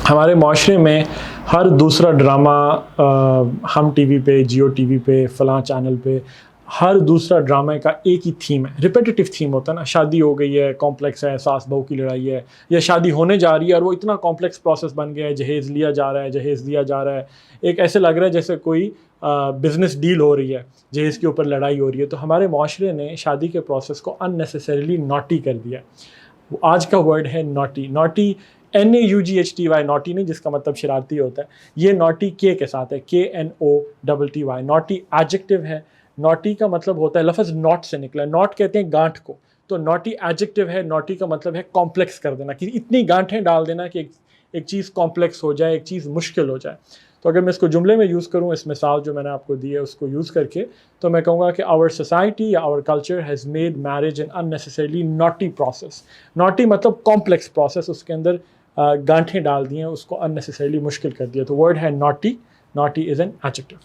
हमारे माशरे में हर दूसरा ड्रामा हम टीवी पे, जियो टीवी पे, फ़लाँ चैनल पे, हर दूसरा ड्रामे का एक ही थीम है, रिपिटिटिव थीम होता है ना। शादी हो गई है, कॉम्प्लेक्स है, सास बहू की लड़ाई है, या शादी होने जा रही है और वो इतना कॉम्प्लेक्स प्रोसेस बन गया है, जहेज़ लिया जा रहा है, जहेज़ दिया जा रहा है। एक ऐसे लग रहा है जैसे कोई बिज़नेस डील हो रही है, जहेज़ के ऊपर लड़ाई हो रही है। तो हमारे माशरे ने शादी के प्रोसेस को अननेसेसरीली नॉटी कर दिया। आज का वर्ड है नॉटी। नॉटी NAUGHTY, नॉटी नहीं जिसका मतलब शरारती होता है, ये नॉटी के साथ है, KNOTTY। नॉटी एडजेक्टिव है। नॉटी का मतलब होता है, लफ्ज़ नॉट से निकला है, नॉट कहते हैं गांठ को, तो नॉटी एडजेक्टिव है। नॉटी का मतलब है कॉम्प्लेक्स कर देना, कि इतनी गांठें डाल देना कि एक चीज़ कॉम्प्लेक्स हो जाए, एक चीज़ मुश्किल हो जाए। तो अगर मैं इसको जुमले में यूज़ करूँ, इस मिसाल जो मैंने आपको दी है उसको यूज़ करके, तो मैं कहूँगा कि आवर सोसाइटी या our culture has made marriage an unnecessarily knotty process. Knotty मतलब कॉम्प्लेक्स प्रोसेस, उसके अंदर गांठें डाल दी हैं, उसको अननेसेसरीली मुश्किल कर दिया। तो वर्ड है naughty. Naughty is an adjective.